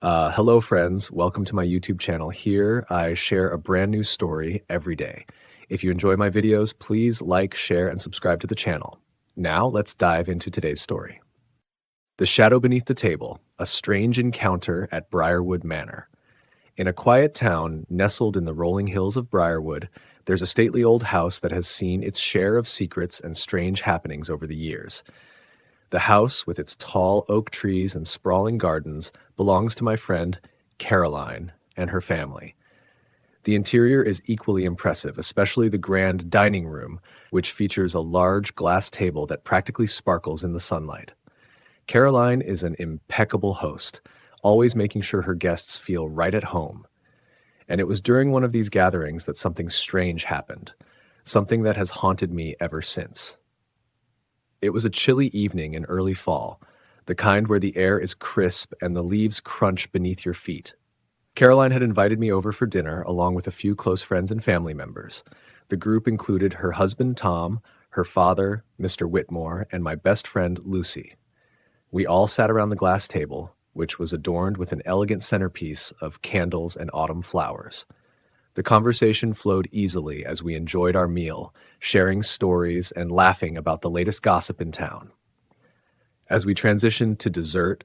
Hello, friends. Welcome to my YouTube channel. Here, I share a brand new story every day. If you enjoy my videos, please like, share, and subscribe to the channel. Now, let's dive into today's story. The Shadow Beneath the Table, a strange encounter at Briarwood Manor. In a quiet town nestled in the rolling hills of Briarwood, there's a stately old house that has seen its share of secrets and strange happenings over the years. The house, with its tall oak trees and sprawling gardens, belongs to my friend Caroline and her family. The interior is equally impressive, especially the grand dining room, which features a large glass table that practically sparkles in the sunlight. Caroline is an impeccable host, always making sure her guests feel right at home. And it was during one of these gatherings that something strange happened, something that has haunted me ever since. It was a chilly evening in early fall, the kind where the air is crisp and the leaves crunch beneath your feet. Caroline had invited me over for dinner along with a few close friends and family members. The group included her husband Tom, her father, Mr. Whitmore, and my best friend Lucy. We all sat around the glass table, which was adorned with an elegant centerpiece of candles and autumn flowers. The conversation flowed easily as we enjoyed our meal, sharing stories and laughing about the latest gossip in town. As we transitioned to dessert,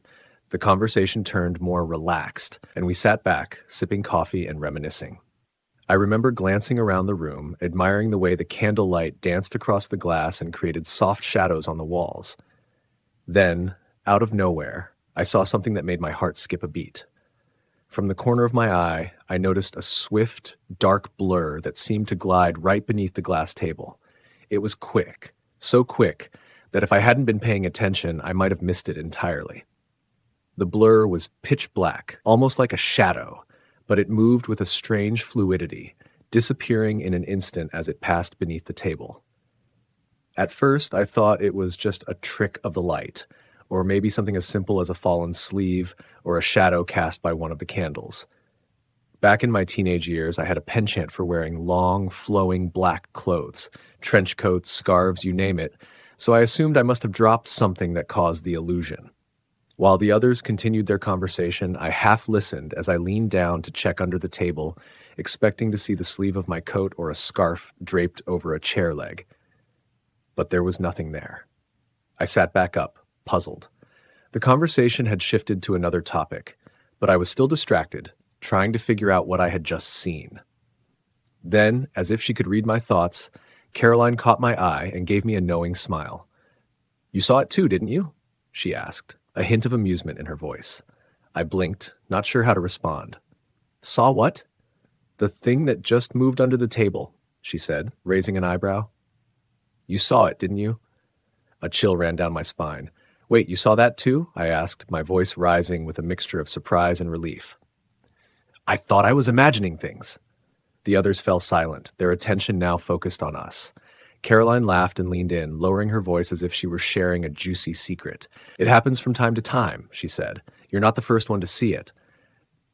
the conversation turned more relaxed, and we sat back, sipping coffee and reminiscing. I remember glancing around the room, admiring the way the candlelight danced across the glass and created soft shadows on the walls. Then, out of nowhere, I saw something that made my heart skip a beat. From the corner of my eye, I noticed a swift, dark blur that seemed to glide right beneath the glass table. It was quick, so quick that if I hadn't been paying attention, I might have missed it entirely. The blur was pitch black, almost like a shadow, but it moved with a strange fluidity, disappearing in an instant as it passed beneath the table. At first, I thought it was just a trick of the light, or maybe something as simple as a fallen sleeve or a shadow cast by one of the candles. Back in my teenage years, I had a penchant for wearing long, flowing black clothes, trench coats, scarves, you name it, so I assumed I must have dropped something that caused the illusion. While the others continued their conversation, I half listened as I leaned down to check under the table, expecting to see the sleeve of my coat or a scarf draped over a chair leg. But there was nothing there. I sat back up, puzzled. The conversation had shifted to another topic, but I was still distracted, trying to figure out what I had just seen. Then, as if she could read my thoughts, Caroline caught my eye and gave me a knowing smile. "You saw it too, didn't you?" she asked, a hint of amusement in her voice. I blinked, not sure how to respond. "Saw what?" "The thing that just moved under the table," she said, raising an eyebrow. "You saw it, didn't you?" A chill ran down my spine. "Wait, you saw that too?" I asked, my voice rising with a mixture of surprise and relief. "I thought I was imagining things." The others fell silent, their attention now focused on us. Caroline laughed and leaned in, lowering her voice as if she were sharing a juicy secret. "It happens from time to time," she said. "You're not the first one to see it."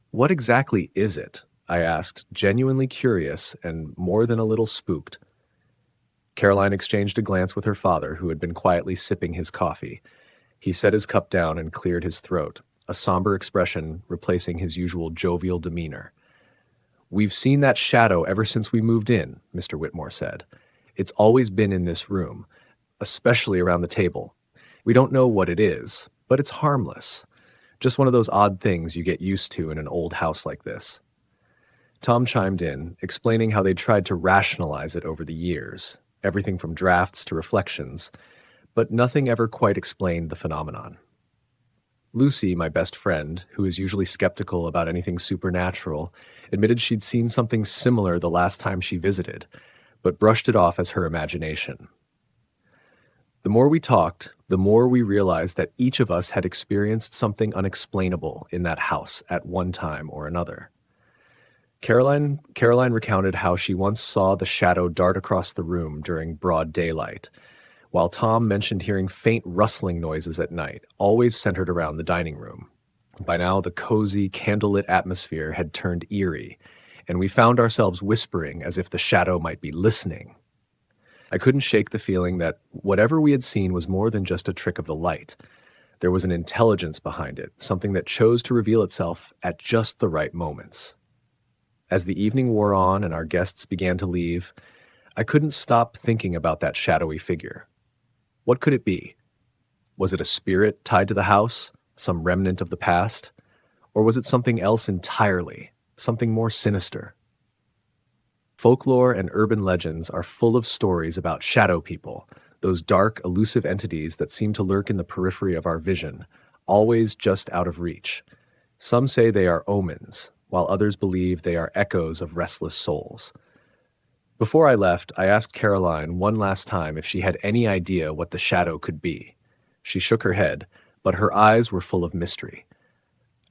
"What exactly is it?" I asked, genuinely curious and more than a little spooked. Caroline exchanged a glance with her father, who had been quietly sipping his coffee. He set his cup down and cleared his throat, a somber expression replacing his usual jovial demeanor. "We've seen that shadow ever since we moved in," Mr. Whitmore said. "It's always been in this room, especially around the table. We don't know what it is, but it's harmless. Just one of those odd things you get used to in an old house like this." Tom chimed in, explaining how they'd tried to rationalize it over the years, everything from drafts to reflections, but nothing ever quite explained the phenomenon. Lucy, my best friend, who is usually skeptical about anything supernatural, admitted she'd seen something similar the last time she visited, but brushed it off as her imagination. The more we talked, the more we realized that each of us had experienced something unexplainable in that house at one time or another. Caroline recounted how she once saw the shadow dart across the room during broad daylight, while Tom mentioned hearing faint rustling noises at night, always centered around the dining room. By now, the cozy, candlelit atmosphere had turned eerie, and we found ourselves whispering as if the shadow might be listening. I couldn't shake the feeling that whatever we had seen was more than just a trick of the light. There was an intelligence behind it, something that chose to reveal itself at just the right moments. As the evening wore on and our guests began to leave, I couldn't stop thinking about that shadowy figure. What could it be? Was it a spirit tied to the house, some remnant of the past? Or was it something else entirely, something more sinister? Folklore and urban legends are full of stories about shadow people, those dark, elusive entities that seem to lurk in the periphery of our vision, always just out of reach. Some say they are omens, while others believe they are echoes of restless souls. Before I left, I asked Caroline one last time if she had any idea what the shadow could be. She shook her head, but her eyes were full of mystery.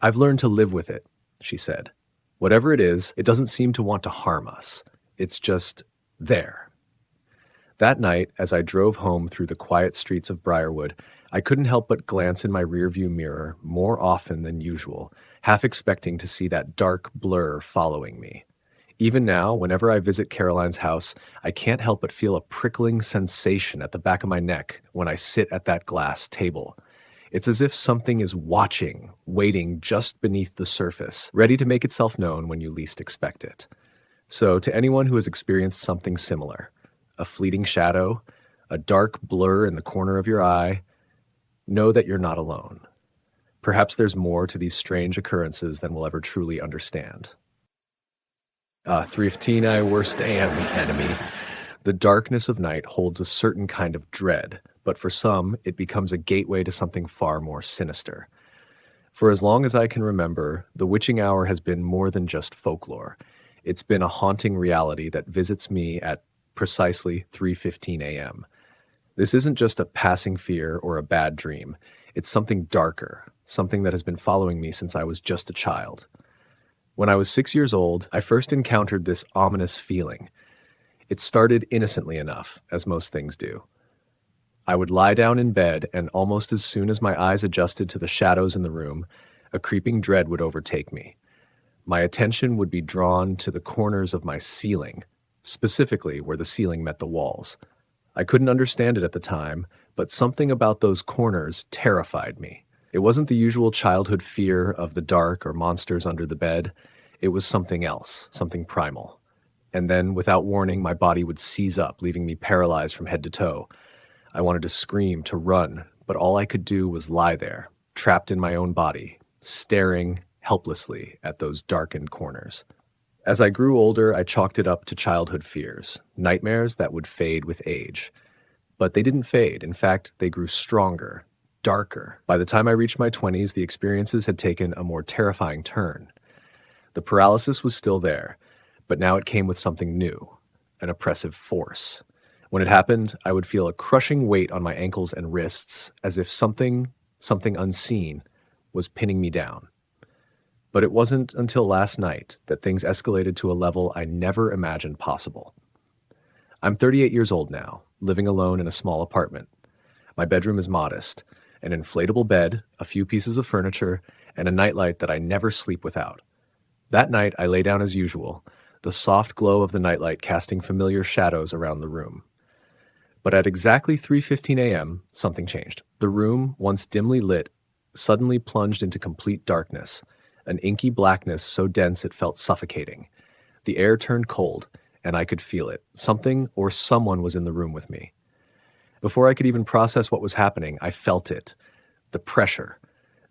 "I've learned to live with it," she said. "Whatever it is, it doesn't seem to want to harm us. It's just there." That night, as I drove home through the quiet streets of Briarwood, I couldn't help but glance in my rearview mirror more often than usual, half expecting to see that dark blur following me. Even now, whenever I visit Caroline's house, I can't help but feel a prickling sensation at the back of my neck when I sit at that glass table. It's as if something is watching, waiting just beneath the surface, ready to make itself known when you least expect it. So, to anyone who has experienced something similar, a fleeting shadow, a dark blur in the corner of your eye, know that you're not alone. Perhaps there's more to these strange occurrences than we'll ever truly understand. 315, I worst am the enemy. The darkness of night holds a certain kind of dread, but for some, it becomes a gateway to something far more sinister. For as long as I can remember, the witching hour has been more than just folklore. It's been a haunting reality that visits me at precisely 3:15 a.m. This isn't just a passing fear or a bad dream. It's something darker, something that has been following me since I was just a child. When I was 6 years old, I first encountered this ominous feeling. It started innocently enough, as most things do. I would lie down in bed, and almost as soon as my eyes adjusted to the shadows in the room, a creeping dread would overtake me. My attention would be drawn to the corners of my ceiling, specifically where the ceiling met the walls. I couldn't understand it at the time, but something about those corners terrified me. It wasn't the usual childhood fear of the dark or monsters under the bed. It was something else, something primal. And then, without warning, my body would seize up, leaving me paralyzed from head to toe. I wanted to scream, to run, but all I could do was lie there, trapped in my own body, staring helplessly at those darkened corners. As I grew older, I chalked it up to childhood fears, nightmares that would fade with age. But they didn't fade. In fact, they grew stronger, darker. By the time I reached my 20s, the experiences had taken a more terrifying turn. The paralysis was still there, but now it came with something new, an oppressive force. When it happened, I would feel a crushing weight on my ankles and wrists, as if something unseen, was pinning me down. But it wasn't until last night that things escalated to a level I never imagined possible. I'm 38 years old now, living alone in a small apartment. My bedroom is modest, an inflatable bed, a few pieces of furniture, and a nightlight that I never sleep without. That night, I lay down as usual, the soft glow of the nightlight casting familiar shadows around the room. But at exactly 3:15 a.m., something changed. The room, once dimly lit, suddenly plunged into complete darkness, an inky blackness so dense it felt suffocating. The air turned cold, and I could feel it. Something or someone was in the room with me. Before I could even process what was happening, I felt it. The pressure.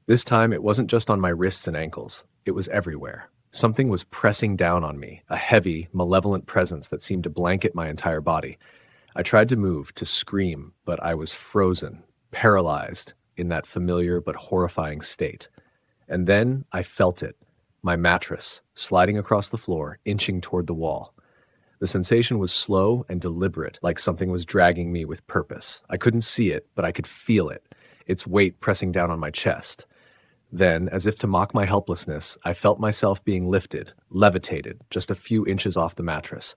This time, it wasn't just on my wrists and ankles. It was everywhere. Something was pressing down on me, a heavy, malevolent presence that seemed to blanket my entire body. I tried to move, to scream, but I was frozen, paralyzed, in that familiar but horrifying state. And then I felt it, my mattress, sliding across the floor, inching toward the wall. The sensation was slow and deliberate, like something was dragging me with purpose. I couldn't see it, but I could feel it, its weight pressing down on my chest. Then, as if to mock my helplessness, I felt myself being lifted, levitated, just a few inches off the mattress.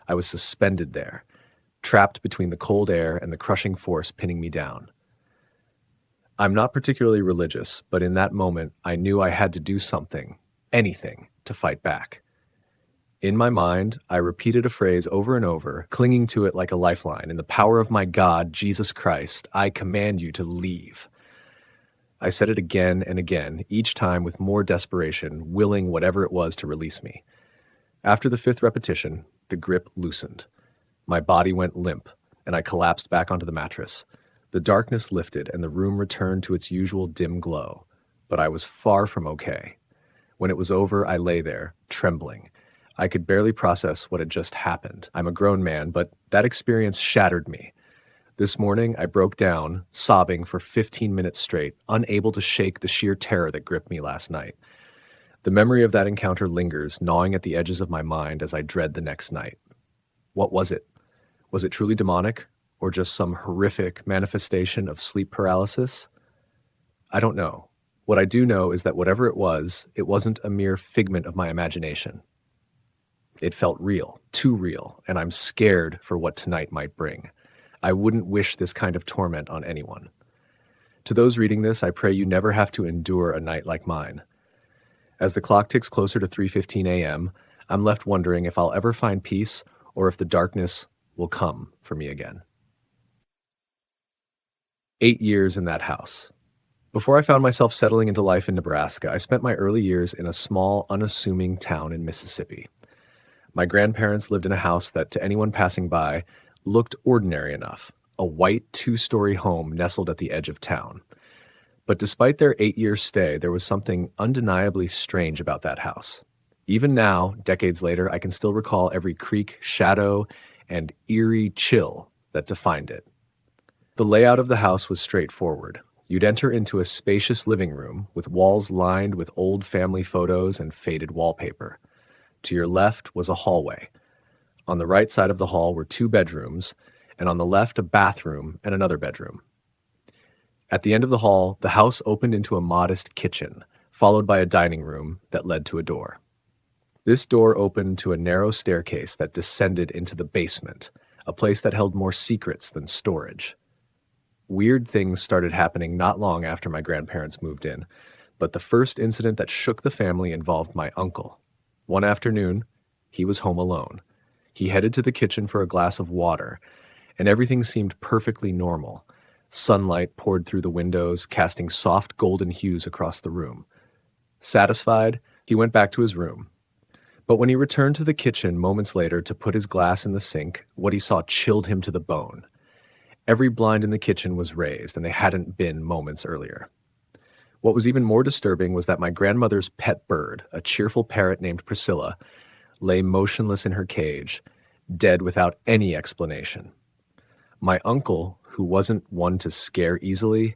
I was suspended there, trapped between the cold air and the crushing force pinning me down. I'm not particularly religious, but in that moment, I knew I had to do something, anything, to fight back. In my mind, I repeated a phrase over and over, clinging to it like a lifeline. In the power of my God, Jesus Christ, I command you to leave. I said it again and again, each time with more desperation, willing whatever it was to release me. After the fifth repetition, the grip loosened. My body went limp, and I collapsed back onto the mattress. The darkness lifted, and the room returned to its usual dim glow. But I was far from okay. When it was over, I lay there, trembling. I could barely process what had just happened. I'm a grown man, but that experience shattered me. This morning, I broke down, sobbing for 15 minutes straight, unable to shake the sheer terror that gripped me last night. The memory of that encounter lingers, gnawing at the edges of my mind as I dread the next night. What was it? Was it truly demonic, or just some horrific manifestation of sleep paralysis? I don't know. What I do know is that whatever it wasn't a mere figment of my imagination. It felt real, too real, and I'm scared for what tonight might bring. I wouldn't wish this kind of torment on anyone. To those reading this, I pray you never have to endure a night like mine. As the clock ticks closer to 3:15 a.m., I'm left wondering if I'll ever find peace or if the darkness will come for me again. 8 years in that house. Before I found myself settling into life in Nebraska, I spent my early years in a small, unassuming town in Mississippi. My grandparents lived in a house that, to anyone passing by, looked ordinary enough, a white two-story home nestled at the edge of town. But despite their 8-year stay, there was something undeniably strange about that house. Even now, decades later, I can still recall every creak, shadow, and eerie chill that defined it. The layout of the house was straightforward. You'd enter into a spacious living room with walls lined with old family photos and faded wallpaper. To your left was a hallway. On the right side of the hall were 2 bedrooms, and on the left a bathroom and another bedroom. At the end of the hall, the house opened into a modest kitchen, followed by a dining room that led to a door. This door opened to a narrow staircase that descended into the basement, a place that held more secrets than storage. Weird things started happening not long after my grandparents moved in, but the first incident that shook the family involved my uncle. One afternoon, he was home alone. He headed to the kitchen for a glass of water, and everything seemed perfectly normal. Sunlight poured through the windows, casting soft golden hues across the room. Satisfied, he went back to his room. But when he returned to the kitchen moments later to put his glass in the sink, what he saw chilled him to the bone. Every blind in the kitchen was raised, and they hadn't been moments earlier. What was even more disturbing was that my grandmother's pet bird, a cheerful parrot named Priscilla, lay motionless in her cage, dead without any explanation. My uncle, who wasn't one to scare easily,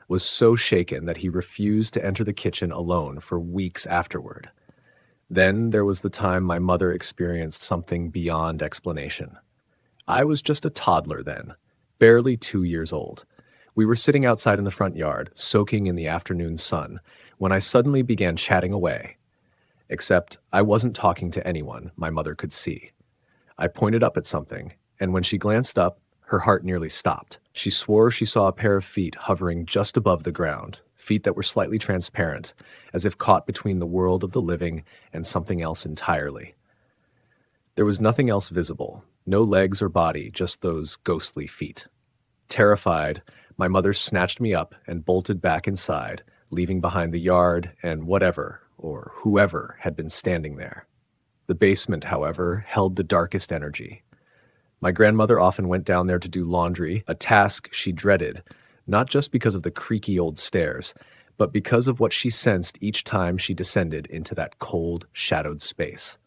was so shaken that he refused to enter the kitchen alone for weeks afterward. Then there was the time my mother experienced something beyond explanation. I was just a toddler then, barely 2 years old. We were sitting outside in the front yard, soaking in the afternoon sun, when I suddenly began chatting away. Except I wasn't talking to anyone my mother could see. I pointed up at something, and when she glanced up, her heart nearly stopped. She swore she saw a pair of feet hovering just above the ground, feet that were slightly transparent, as if caught between the world of the living and something else entirely. There was nothing else visible, no legs or body, just those ghostly feet. Terrified, my mother snatched me up and bolted back inside, leaving behind the yard and whatever, or whoever, had been standing there. The basement, however, held the darkest energy. My grandmother often went down there to do laundry, a task she dreaded, not just because of the creaky old stairs, but because of what she sensed each time she descended into that cold, shadowed space.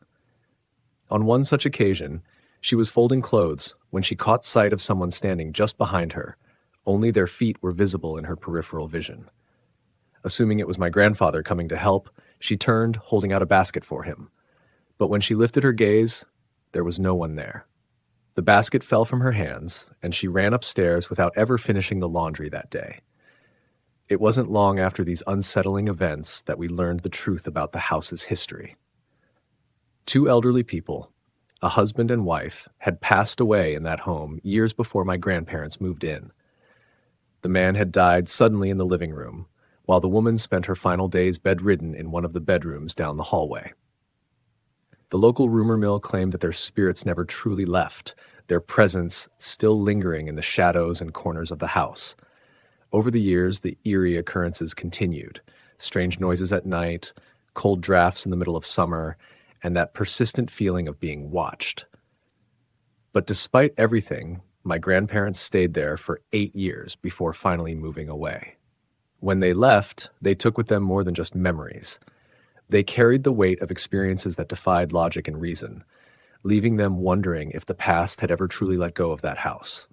On one such occasion, she was folding clothes when she caught sight of someone standing just behind her. Only their feet were visible in her peripheral vision. Assuming it was my grandfather coming to help, she turned, holding out a basket for him. But when she lifted her gaze, there was no one there. The basket fell from her hands, and she ran upstairs without ever finishing the laundry that day. It wasn't long after these unsettling events that we learned the truth about the house's history. 2 elderly people, a husband and wife, had passed away in that home years before my grandparents moved in. The man had died suddenly in the living room, while the woman spent her final days bedridden in one of the bedrooms down the hallway. The local rumor mill claimed that their spirits never truly left, their presence still lingering in the shadows and corners of the house. Over the years, the eerie occurrences continued. Strange noises at night, cold drafts in the middle of summer, and that persistent feeling of being watched. But despite everything, my grandparents stayed there for 8 years before finally moving away. When they left, they took with them more than just memories. They carried the weight of experiences that defied logic and reason, leaving them wondering if the past had ever truly let go of that house.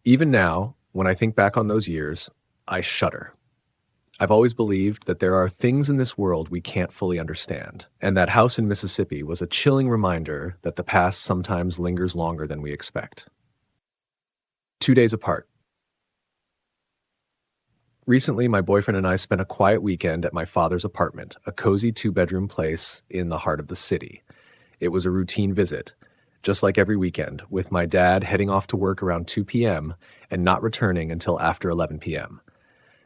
Even now, when I think back on those years, I shudder. I've always believed that there are things in this world we can't fully understand, and that house in Mississippi was a chilling reminder that the past sometimes lingers longer than we expect. 2 days apart. Recently, my boyfriend and I spent a quiet weekend at my father's apartment, a cozy 2-bedroom place in the heart of the city. It was a routine visit, just like every weekend, with my dad heading off to work around 2 p.m. and not returning until after 11 p.m.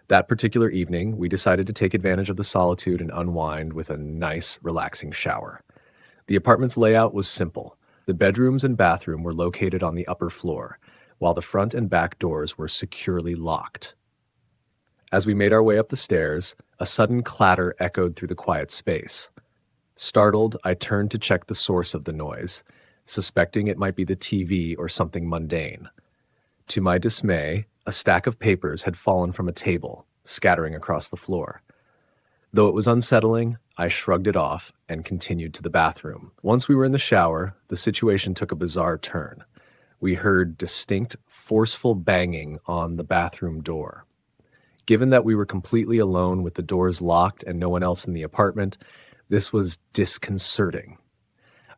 That particular evening, we decided to take advantage of the solitude and unwind with a nice, relaxing shower. The apartment's layout was simple. The bedrooms and bathroom were located on the upper floor, while the front and back doors were securely locked. As we made our way up the stairs, a sudden clatter echoed through the quiet space. Startled, I turned to check the source of the noise, suspecting it might be the TV or something mundane. To my dismay, a stack of papers had fallen from a table, scattering across the floor. Though it was unsettling, I shrugged it off and continued to the bathroom. Once we were in the shower, the situation took a bizarre turn. We heard distinct, forceful banging on the bathroom door. Given that we were completely alone with the doors locked and no one else in the apartment, this was disconcerting.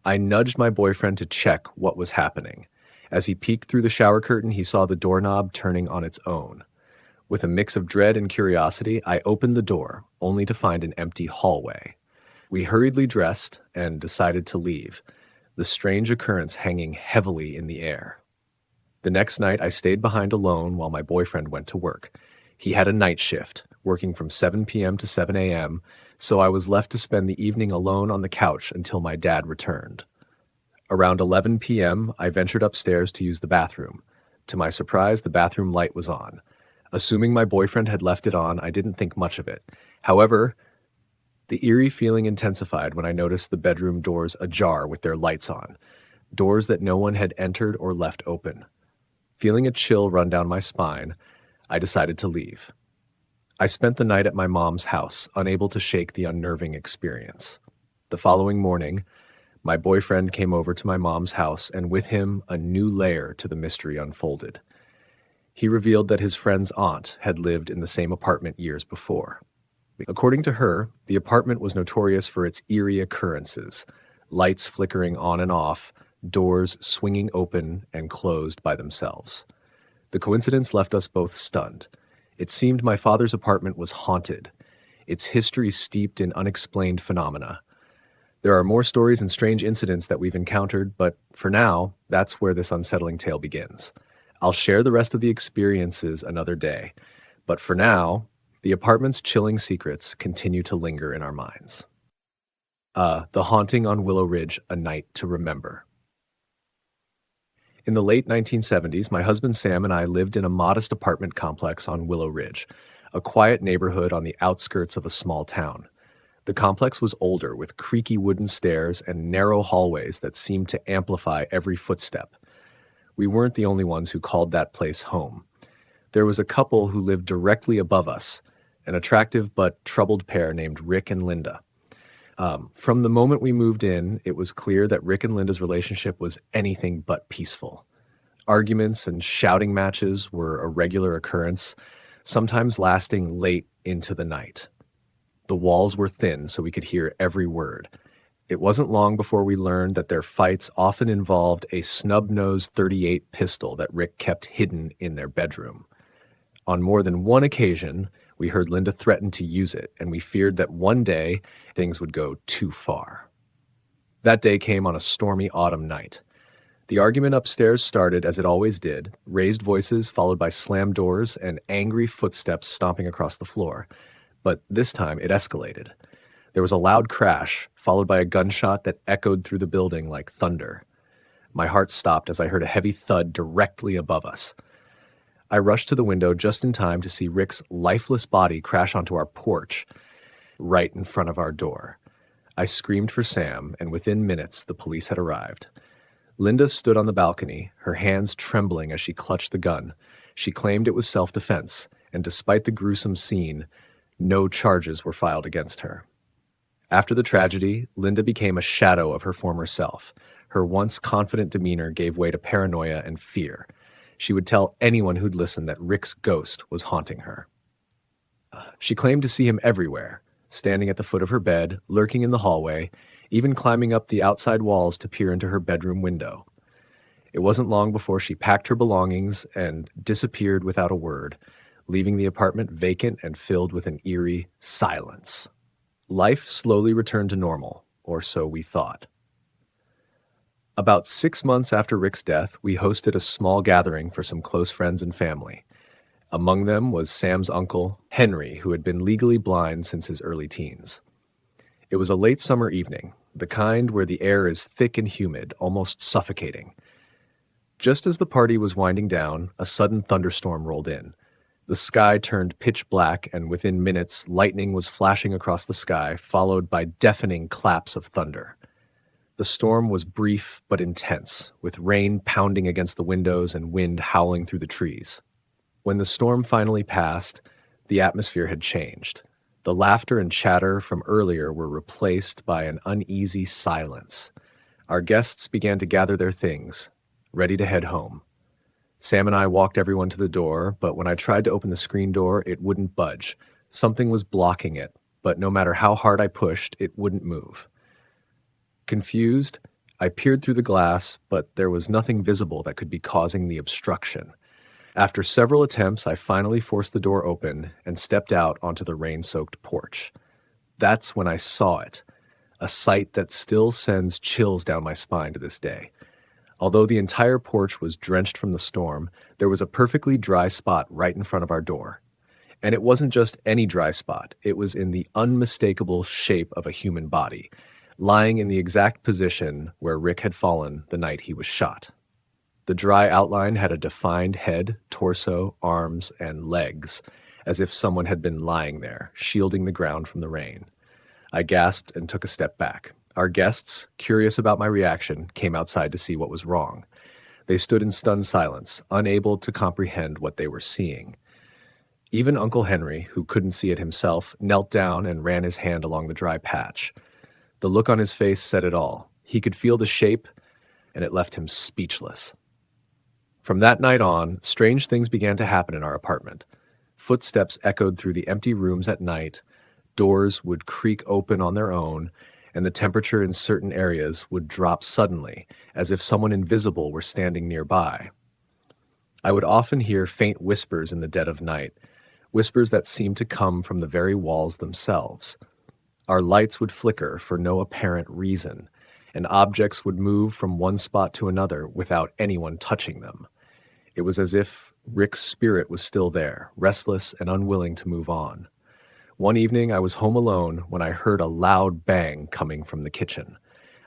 I nudged my boyfriend to check what was happening. As he peeked through the shower curtain, he saw the doorknob turning on its own. With a mix of dread and curiosity, I opened the door, only to find an empty hallway. We hurriedly dressed and decided to leave, the strange occurrence hanging heavily in the air. The next night, I stayed behind alone while my boyfriend went to work. He had a night shift, working from 7 p.m. to 7 a.m., so I was left to spend the evening alone on the couch until my dad returned. Around 11 p.m., I ventured upstairs to use the bathroom. To my surprise, the bathroom light was on. Assuming my boyfriend had left it on, I didn't think much of it. However, the eerie feeling intensified when I noticed the bedroom doors ajar with their lights on, doors that no one had entered or left open. Feeling a chill run down my spine, I decided to leave. I spent the night at my mom's house, unable to shake the unnerving experience. The following morning, my boyfriend came over to my mom's house, and with him, a new layer to the mystery unfolded. He revealed that his friend's aunt had lived in the same apartment years before. According to her, the apartment was notorious for its eerie occurrences, lights flickering on and off, doors swinging open and closed by themselves. The coincidence left us both stunned. It seemed my father's apartment was haunted, its history steeped in unexplained phenomena. There are more stories and strange incidents that we've encountered, but for now, that's where this unsettling tale begins. I'll share the rest of the experiences another day, but for now, the apartment's chilling secrets continue to linger in our minds. The Haunting on Willow Ridge, A Night to Remember. In the late 1970s, my husband Sam and I lived in a modest apartment complex on Willow Ridge, a quiet neighborhood on the outskirts of a small town. The complex was older, with creaky wooden stairs and narrow hallways that seemed to amplify every footstep. We weren't the only ones who called that place home. There was a couple who lived directly above us, an attractive but troubled pair named Rick and Linda. From the moment we moved in, it was clear that Rick and Linda's relationship was anything but peaceful. Arguments and shouting matches were a regular occurrence, sometimes lasting late into the night. The walls were thin, so we could hear every word. It wasn't long before we learned that their fights often involved a snub-nosed .38 pistol that Rick kept hidden in their bedroom. On more than one occasion, we heard Linda threaten to use it, and we feared that one day things would go too far. That day came on a stormy autumn night. The argument upstairs started as it always did, raised voices followed by slammed doors and angry footsteps stomping across the floor. But this time it escalated. There was a loud crash, followed by a gunshot that echoed through the building like thunder. My heart stopped as I heard a heavy thud directly above us. I rushed to the window just in time to see Rick's lifeless body crash onto our porch, right in front of our door. I screamed for Sam, and within minutes, the police had arrived. Linda stood on the balcony, her hands trembling as she clutched the gun. She claimed it was self-defense, and despite the gruesome scene, no charges were filed against her. After the tragedy, Linda became a shadow of her former self. Her once confident demeanor gave way to paranoia and fear. She would tell anyone who'd listen that Rick's ghost was haunting her. She claimed to see him everywhere, standing at the foot of her bed, lurking in the hallway, even climbing up the outside walls to peer into her bedroom window. It wasn't long before she packed her belongings and disappeared without a word, leaving the apartment vacant and filled with an eerie silence. Life slowly returned to normal, or so we thought. About 6 months after Rick's death, we hosted a small gathering for some close friends and family. Among them was Sam's uncle, Henry, who had been legally blind since his early teens. It was a late summer evening, the kind where the air is thick and humid, almost suffocating. Just as the party was winding down, a sudden thunderstorm rolled in. The sky turned pitch black, and within minutes, lightning was flashing across the sky, followed by deafening claps of thunder. The storm was brief but intense, with rain pounding against the windows and wind howling through the trees. When the storm finally passed, the atmosphere had changed. The laughter and chatter from earlier were replaced by an uneasy silence. Our guests began to gather their things, ready to head home. Sam and I walked everyone to the door, but when I tried to open the screen door, it wouldn't budge. Something was blocking it, but no matter how hard I pushed, it wouldn't move. Confused, I peered through the glass, but there was nothing visible that could be causing the obstruction. After several attempts, I finally forced the door open and stepped out onto the rain-soaked porch. That's when I saw it, a sight that still sends chills down my spine to this day. Although the entire porch was drenched from the storm, there was a perfectly dry spot right in front of our door. And it wasn't just any dry spot, it was in the unmistakable shape of a human body, lying in the exact position where Rick had fallen the night he was shot. The dry outline had a defined head, torso, arms, and legs, as if someone had been lying there, shielding the ground from the rain. I gasped and took a step back. Our guests, curious about my reaction, came outside to see what was wrong. They stood in stunned silence, unable to comprehend what they were seeing. Even Uncle Henry, who couldn't see it himself, knelt down and ran his hand along the dry patch. The look on his face said it all. He could feel the shape, and it left him speechless. From that night on, strange things began to happen in our apartment. Footsteps echoed through the empty rooms at night, doors would creak open on their own, and the temperature in certain areas would drop suddenly, as if someone invisible were standing nearby. I would often hear faint whispers in the dead of night, whispers that seemed to come from the very walls themselves. Our lights would flicker for no apparent reason, and objects would move from one spot to another without anyone touching them. It was as if Rick's spirit was still there, restless and unwilling to move on. One evening, I was home alone when I heard a loud bang coming from the kitchen.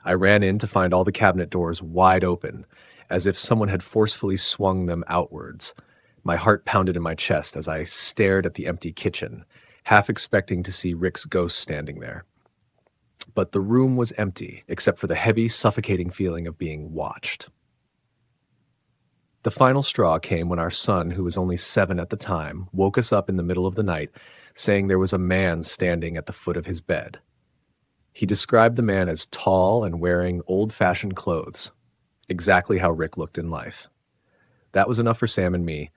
I ran in to find all the cabinet doors wide open, as if someone had forcefully swung them outwards. My heart pounded in my chest as I stared at the empty kitchen, half expecting to see Rick's ghost standing there. But the room was empty, except for the heavy, suffocating feeling of being watched. The final straw came when our son, who was only 7 at the time, woke us up in the middle of the night, saying there was a man standing at the foot of his bed. He described the man as tall and wearing old-fashioned clothes, exactly how Rick looked in life. That was enough for Sam and me.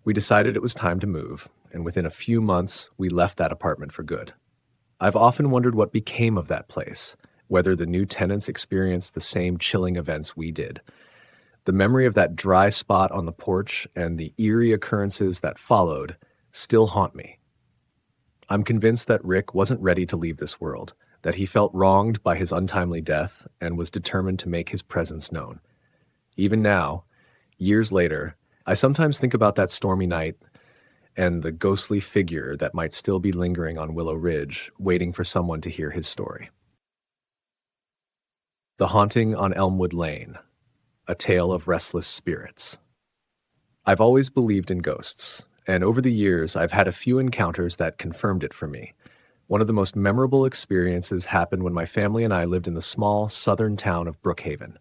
We decided it was time to move, and within a few months, we left that apartment for good. I've often wondered what became of that place, whether the new tenants experienced the same chilling events we did. The memory of that dry spot on the porch and the eerie occurrences that followed still haunt me. I'm convinced that Rick wasn't ready to leave this world, that he felt wronged by his untimely death and was determined to make his presence known. Even now, years later, I sometimes think about that stormy night and the ghostly figure that might still be lingering on Willow Ridge, waiting for someone to hear his story. The Haunting on Elmwood Lane, a tale of restless spirits. I've always believed in ghosts, and over the years, I've had a few encounters that confirmed it for me. One of the most memorable experiences happened when my family and I lived in the small southern town of Brookhaven.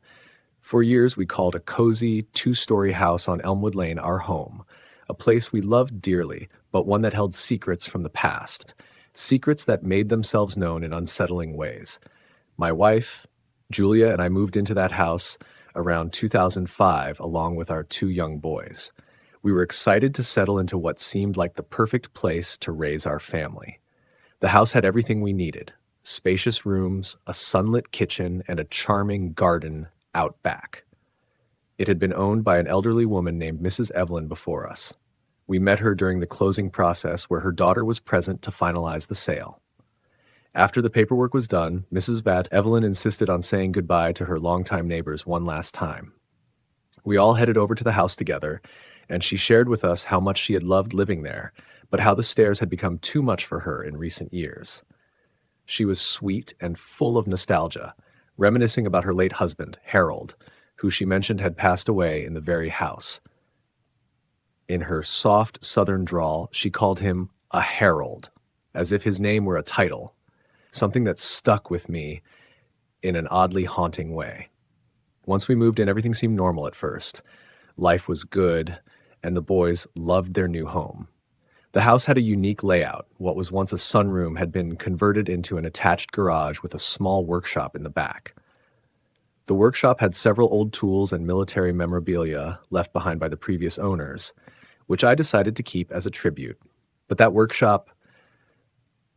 For years, we called a cozy, two-story house on Elmwood Lane our home, a place we loved dearly, but one that held secrets from the past, secrets that made themselves known in unsettling ways. My wife, Julia, and I moved into that house around 2005 along with our two young boys. We were excited to settle into what seemed like the perfect place to raise our family. The house had everything we needed: spacious rooms, a sunlit kitchen, and a charming garden out back. It had been owned by an elderly woman named Mrs. Evelyn before us. We met her during the closing process where her daughter was present to finalize the sale. After the paperwork was done, Mrs. Evelyn insisted on saying goodbye to her longtime neighbors one last time. We all headed over to the house together, and she shared with us how much she had loved living there, but how the stairs had become too much for her in recent years. She was sweet and full of nostalgia, reminiscing about her late husband, Harold, who she mentioned had passed away in the very house. In her soft southern drawl, she called him a Harold, as if his name were a title, something that stuck with me in an oddly haunting way. Once we moved in, everything seemed normal at first. Life was good, and the boys loved their new home. The house had a unique layout. What was once a sunroom had been converted into an attached garage with a small workshop in the back. The workshop had several old tools and military memorabilia left behind by the previous owners, which I decided to keep as a tribute. But that workshop,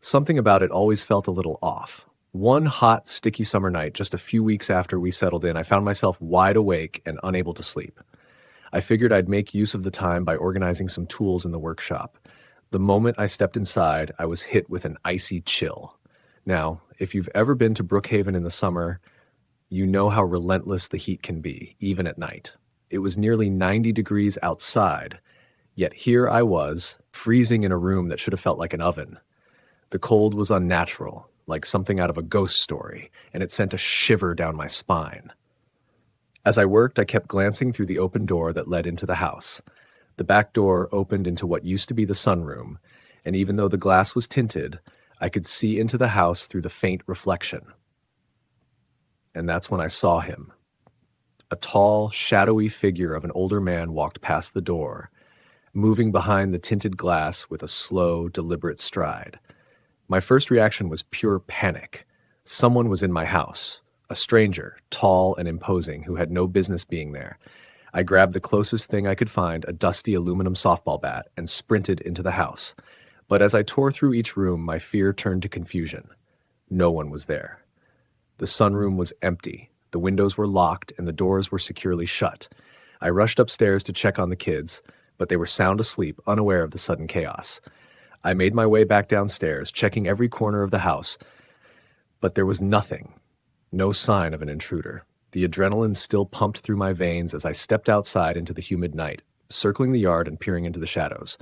something about it always felt a little off. One hot, sticky summer night, just a few weeks after we settled in, I found myself wide awake and unable to sleep. I figured I'd make use of the time by organizing some tools in the workshop. The moment I stepped inside, I was hit with an icy chill. Now, if you've ever been to Brookhaven in the summer, you know how relentless the heat can be, even at night. It was nearly 90 degrees outside, yet here I was, freezing in a room that should have felt like an oven. The cold was unnatural, like something out of a ghost story, and it sent a shiver down my spine. As I worked, I kept glancing through the open door that led into the house. The back door opened into what used to be the sunroom, and even though the glass was tinted, I could see into the house through the faint reflection. And that's when I saw him. A tall, shadowy figure of an older man walked past the door, moving behind the tinted glass with a slow, deliberate stride. My first reaction was pure panic. Someone was in my house, a stranger, tall and imposing, who had no business being there. I grabbed the closest thing I could find, a dusty aluminum softball bat, and sprinted into the house. But as I tore through each room, my fear turned to confusion. No one was there. The sunroom was empty. The windows were locked and the doors were securely shut. I rushed upstairs to check on the kids, but they were sound asleep, unaware of the sudden chaos. I made my way back downstairs, checking every corner of the house, but there was nothing, no sign of an intruder. The adrenaline still pumped through my veins as I stepped outside into the humid night, circling the yard and peering into the shadows.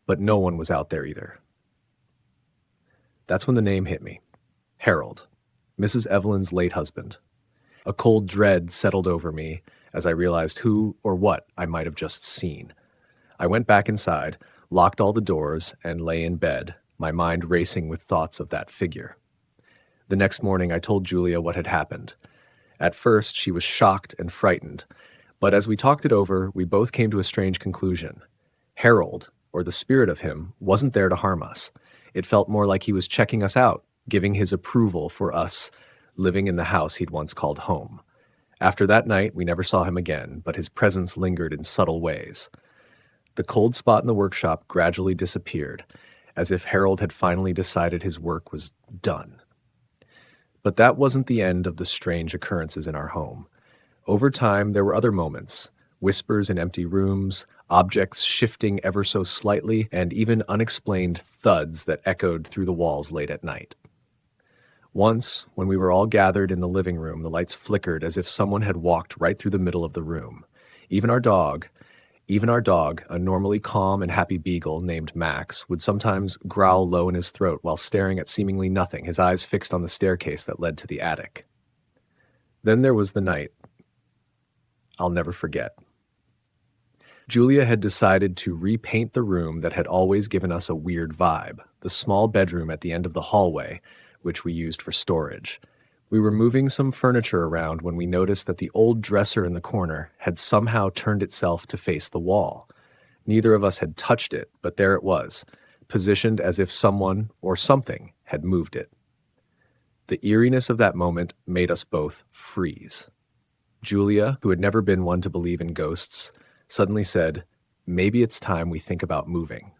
But no one was out there either. That's when the name hit me. Harold, Mrs. Evelyn's late husband. A cold dread settled over me as I realized who or what I might have just seen. I went back inside, locked all the doors, and lay in bed, my mind racing with thoughts of that figure. The next morning, I told Julia what had happened. At first, she was shocked and frightened, but as we talked it over, we both came to a strange conclusion. Harold, or the spirit of him, wasn't there to harm us. It felt more like he was checking us out, giving his approval for us living in the house he'd once called home. After that night, we never saw him again, but his presence lingered in subtle ways. The cold spot in the workshop gradually disappeared, as if Harold had finally decided his work was done. But that wasn't the end of the strange occurrences in our home. Over time, there were other moments, whispers in empty rooms, objects shifting ever so slightly, and even unexplained thuds that echoed through the walls late at night. Once, when we were all gathered in the living room, the lights flickered as if someone had walked right through the middle of the room. Even our dog, a normally calm and happy beagle named Max, would sometimes growl low in his throat while staring at seemingly nothing, his eyes fixed on the staircase that led to the attic. Then there was the night I'll never forget. Julia had decided to repaint the room that had always given us a weird vibe, the small bedroom at the end of the hallway, which we used for storage. We were moving some furniture around when we noticed that the old dresser in the corner had somehow turned itself to face the wall. Neither of us had touched it, but there it was, positioned as if someone or something had moved it. The eeriness of that moment made us both freeze. Julia, who had never been one to believe in ghosts, suddenly said, "Maybe it's time we think about moving."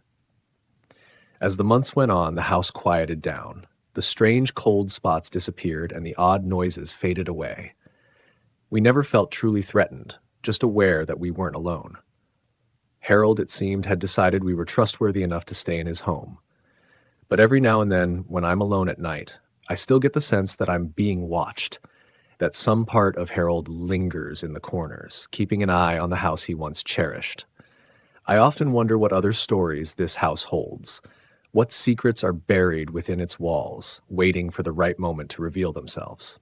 As the months went on, the house quieted down. The strange cold spots disappeared and the odd noises faded away. We never felt truly threatened, just aware that we weren't alone. Harold, it seemed, had decided we were trustworthy enough to stay in his home. But every now and then, when I'm alone at night, I still get the sense that I'm being watched, that some part of Harold lingers in the corners, keeping an eye on the house he once cherished. I often wonder what other stories this house holds, what secrets are buried within its walls, waiting for the right moment to reveal themselves.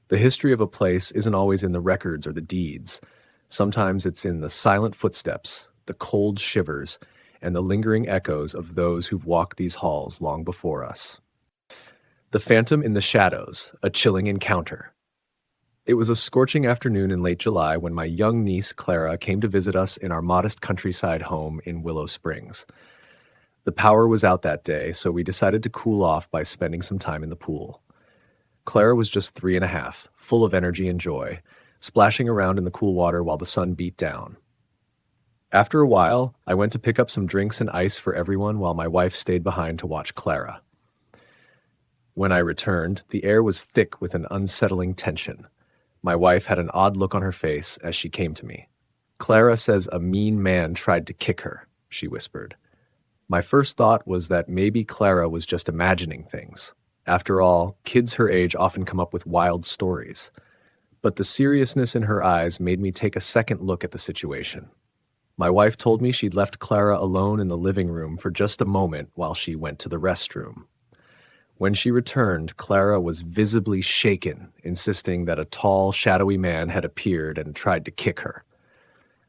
The history of a place isn't always in the records or the deeds. Sometimes it's in the silent footsteps, the cold shivers, and the lingering echoes of those who've walked these halls long before us. The Phantom in the Shadows, a chilling encounter. It was a scorching afternoon in late July when my young niece Clara came to visit us in our modest countryside home in Willow Springs. The power was out that day, so we decided to cool off by spending some time in the pool. Clara was just 3.5, full of energy and joy, splashing around in the cool water while the sun beat down. After a while, I went to pick up some drinks and ice for everyone while my wife stayed behind to watch Clara. When I returned, the air was thick with an unsettling tension. My wife had an odd look on her face as she came to me. "Clara says a mean man tried to kick her," she whispered. My first thought was that maybe Clara was just imagining things. After all, kids her age often come up with wild stories. But the seriousness in her eyes made me take a second look at the situation. My wife told me she'd left Clara alone in the living room for just a moment while she went to the restroom. When she returned, Clara was visibly shaken, insisting that a tall, shadowy man had appeared and tried to kick her.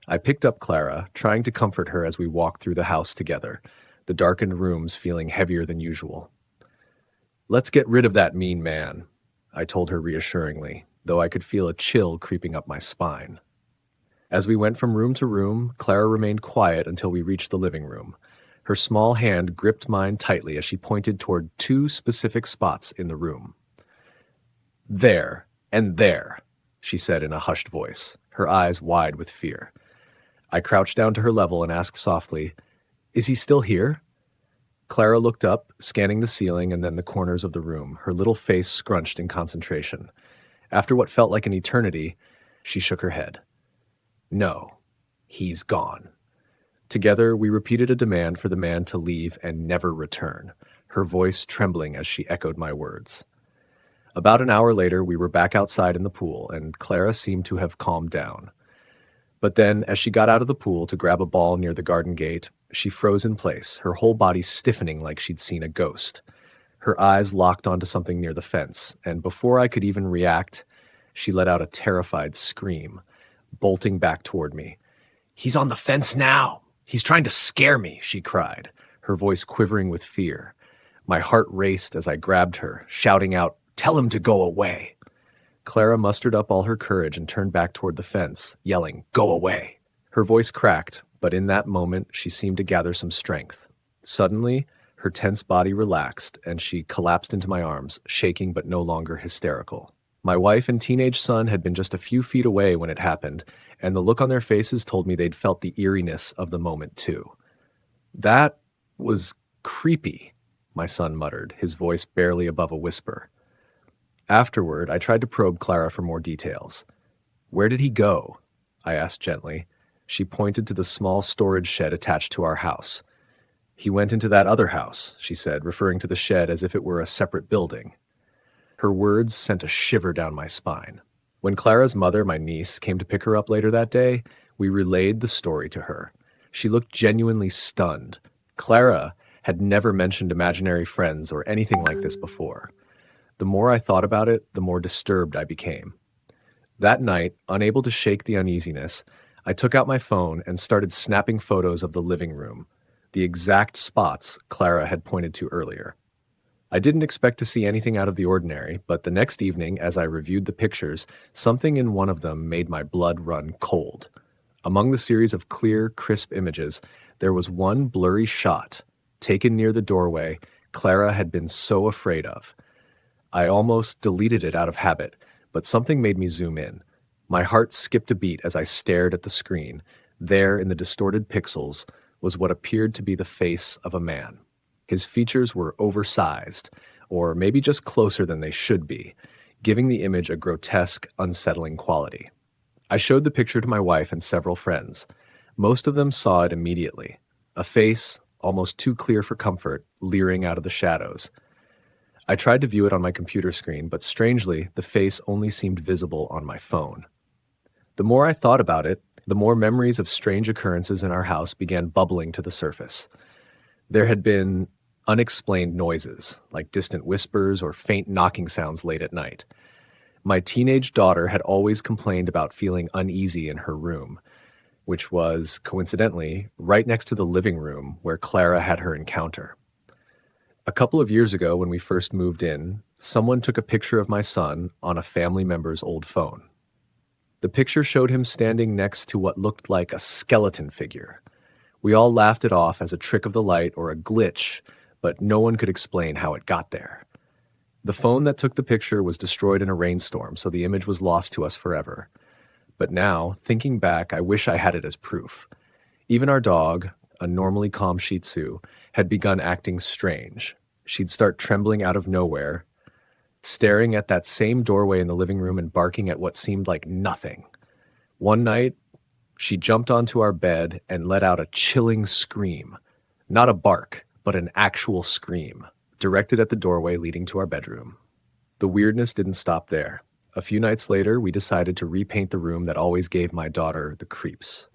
I picked up Clara, trying to comfort her as we walked through the house together, the darkened rooms feeling heavier than usual. "Let's get rid of that mean man," I told her reassuringly, though I could feel a chill creeping up my spine. As we went from room to room, Clara remained quiet until we reached the living room. Her small hand gripped mine tightly as she pointed toward 2 specific spots in the room. "There, and there," she said in a hushed voice, her eyes wide with fear. I crouched down to her level and asked softly, "Is he still here?" Clara looked up, scanning the ceiling and then the corners of the room, her little face scrunched in concentration. After what felt like an eternity, she shook her head. "No, he's gone." Together, we repeated a demand for the man to leave and never return, her voice trembling as she echoed my words. About an hour later, we were back outside in the pool, and Clara seemed to have calmed down. But then, as she got out of the pool to grab a ball near the garden gate, she froze in place, her whole body stiffening like she'd seen a ghost. Her eyes locked onto something near the fence, and before I could even react, she let out a terrified scream, bolting back toward me. "He's on the fence now! He's trying to scare me," she cried, her voice quivering with fear. My heart raced as I grabbed her, shouting out, "Tell him to go away." Clara mustered up all her courage and turned back toward the fence, yelling, "Go away." Her voice cracked, but in that moment she seemed to gather some strength. Suddenly, her tense body relaxed, and she collapsed into my arms, shaking but no longer hysterical. My wife and teenage son had been just a few feet away when it happened, and the look on their faces told me they'd felt the eeriness of the moment too. "That was creepy," my son muttered, his voice barely above a whisper. Afterward, I tried to probe Clara for more details. "Where did he go?" I asked gently. She pointed to the small storage shed attached to our house. "He went into that other house," she said, referring to the shed as if it were a separate building. Her words sent a shiver down my spine. When Clara's mother, my niece, came to pick her up later that day, we relayed the story to her. She looked genuinely stunned. Clara had never mentioned imaginary friends or anything like this before. The more I thought about it, the more disturbed I became. That night, unable to shake the uneasiness, I took out my phone and started snapping photos of the living room, the exact spots Clara had pointed to earlier. I didn't expect to see anything out of the ordinary, but the next evening, as I reviewed the pictures, something in one of them made my blood run cold. Among the series of clear, crisp images, there was one blurry shot, taken near the doorway Clara had been so afraid of. I almost deleted it out of habit, but something made me zoom in. My heart skipped a beat as I stared at the screen. There, in the distorted pixels, was what appeared to be the face of a man. His features were oversized, or maybe just closer than they should be, giving the image a grotesque, unsettling quality. I showed the picture to my wife and several friends. Most of them saw it immediately. A face, almost too clear for comfort, leering out of the shadows. I tried to view it on my computer screen, but strangely, the face only seemed visible on my phone. The more I thought about it, the more memories of strange occurrences in our house began bubbling to the surface. There had been unexplained noises, like distant whispers or faint knocking sounds late at night. My teenage daughter had always complained about feeling uneasy in her room, which was, coincidentally, right next to the living room where Clara had her encounter. A couple of years ago, when we first moved in, someone took a picture of my son on a family member's old phone. The picture showed him standing next to what looked like a skeleton figure. We all laughed it off as a trick of the light or a glitch, but no one could explain how it got there. The phone that took the picture was destroyed in a rainstorm, so the image was lost to us forever. But now, thinking back, I wish I had it as proof. Even our dog, a normally calm Shih Tzu, had begun acting strange. She'd start trembling out of nowhere, staring at that same doorway in the living room and barking at what seemed like nothing. One night, she jumped onto our bed and let out a chilling scream. Not a bark, but an actual scream, directed at the doorway leading to our bedroom. The weirdness didn't stop there. A few nights later, we decided to repaint the room that always gave my daughter the creeps.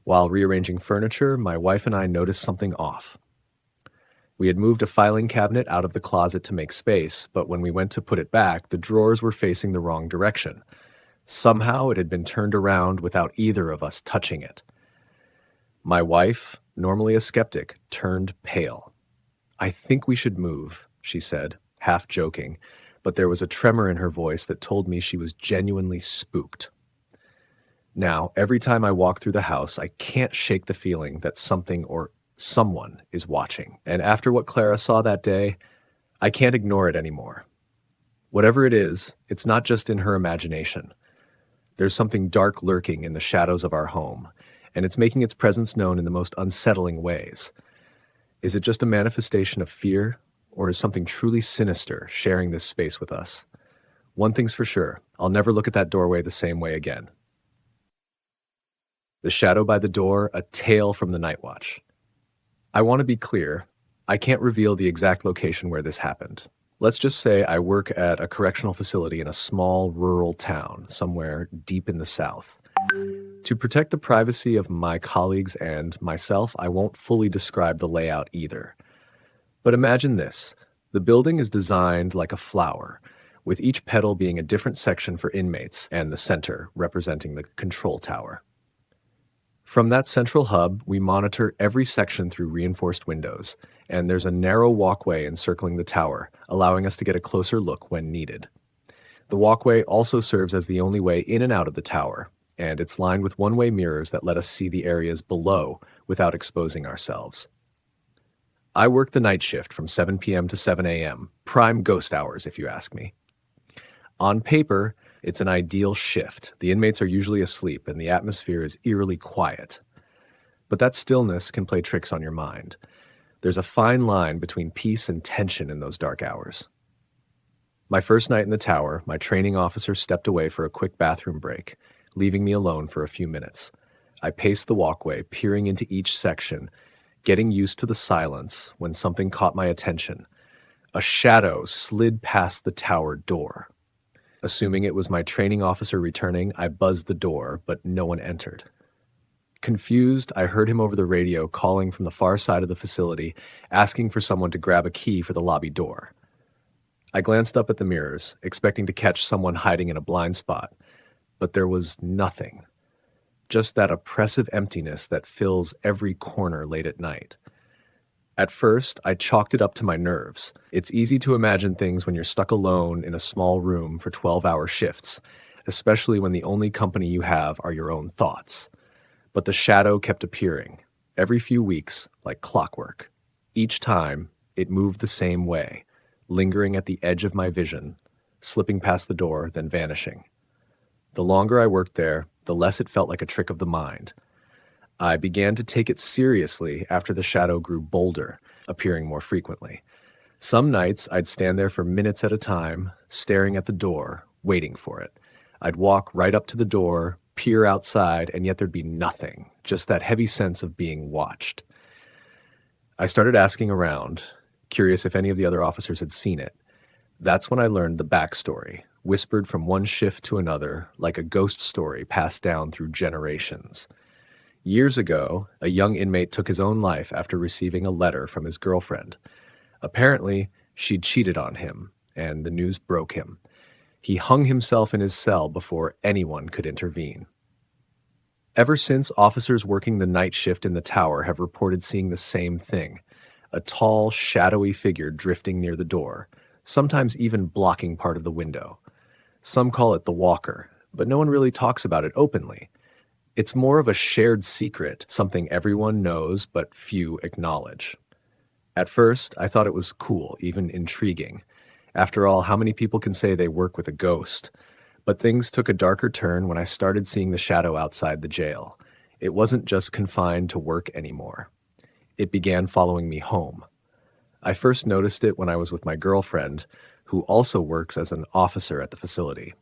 While rearranging furniture, my wife and I noticed something off. We had moved a filing cabinet out of the closet to make space, but when we went to put it back, the drawers were facing the wrong direction. Somehow it had been turned around without either of us touching it. My wife, normally a skeptic, turned pale. "I think we should move," she said, half joking, but there was a tremor in her voice that told me she was genuinely spooked. Now, every time I walk through the house, I can't shake the feeling that something or someone is watching. And after what Clara saw that day, I can't ignore it anymore. Whatever it is, it's not just in her imagination. There's something dark lurking in the shadows of our home, and it's making its presence known in the most unsettling ways. Is it just a manifestation of fear, or is something truly sinister sharing this space with us? One thing's for sure, I'll never look at that doorway the same way again. The Shadow by the Door, a tale from the Night Watch. I want to be clear, I can't reveal the exact location where this happened. Let's just say I work at a correctional facility in a small rural town, somewhere deep in the South. To protect the privacy of my colleagues and myself, I won't fully describe the layout either. But imagine this. The building is designed like a flower, with each petal being a different section for inmates and the center representing the control tower. From that central hub, we monitor every section through reinforced windows, and there's a narrow walkway encircling the tower, allowing us to get a closer look when needed. The walkway also serves as the only way in and out of the tower, and it's lined with one-way mirrors that let us see the areas below without exposing ourselves. I work the night shift from 7 p.m. to 7 a.m., prime ghost hours if you ask me. On paper, it's an ideal shift. The inmates are usually asleep and the atmosphere is eerily quiet. But that stillness can play tricks on your mind. There's a fine line between peace and tension in those dark hours. My first night in the tower, my training officer stepped away for a quick bathroom break, leaving me alone for a few minutes. I paced the walkway, peering into each section, getting used to the silence when something caught my attention. A shadow slid past the tower door. Assuming it was my training officer returning, I buzzed the door, but no one entered. Confused, I heard him over the radio calling from the far side of the facility, asking for someone to grab a key for the lobby door. I glanced up at the mirrors, expecting to catch someone hiding in a blind spot, but there was nothing. just that oppressive emptiness that fills every corner late at night. At first, I chalked it up to my nerves. It's easy to imagine things when you're stuck alone in a small room for 12-hour shifts, especially when the only company you have are your own thoughts. But the shadow kept appearing, every few weeks, like clockwork. Each time, it moved the same way, lingering at the edge of my vision, slipping past the door, then vanishing. The longer I worked there, the less it felt like a trick of the mind. I began to take it seriously after the shadow grew bolder, appearing more frequently. Some nights, I'd stand there for minutes at a time, staring at the door, waiting for it. I'd walk right up to the door, peer outside, and yet there'd be nothing, just that heavy sense of being watched. I started asking around, curious if any of the other officers had seen it. That's when I learned the backstory, whispered from one shift to another, like a ghost story passed down through generations. Years ago, a young inmate took his own life after receiving a letter from his girlfriend. Apparently, she'd cheated on him, and the news broke him. He hung himself in his cell before anyone could intervene. Ever since, officers working the night shift in the tower have reported seeing the same thing, a tall, shadowy figure drifting near the door, sometimes even blocking part of the window. Some call it the Walker, but no one really talks about it openly. It's more of a shared secret, something everyone knows but few acknowledge. At first, I thought it was cool, even intriguing. After all, how many people can say they work with a ghost? But things took a darker turn when I started seeing the shadow outside the jail. It wasn't just confined to work anymore. It began following me home. I first noticed it when I was with my girlfriend, who also works as an officer at the facility.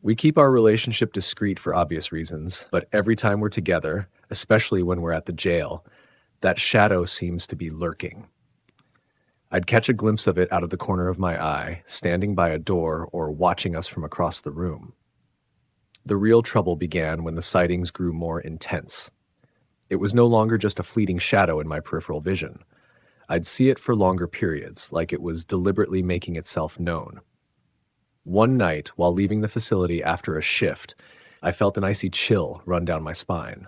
We keep our relationship discreet for obvious reasons, but every time we're together, especially when we're at the jail, that shadow seems to be lurking. I'd catch a glimpse of it out of the corner of my eye, standing by a door or watching us from across the room. The real trouble began when the sightings grew more intense. It was no longer just a fleeting shadow in my peripheral vision. I'd see it for longer periods, like it was deliberately making itself known. One night, while leaving the facility after a shift, I felt an icy chill run down my spine.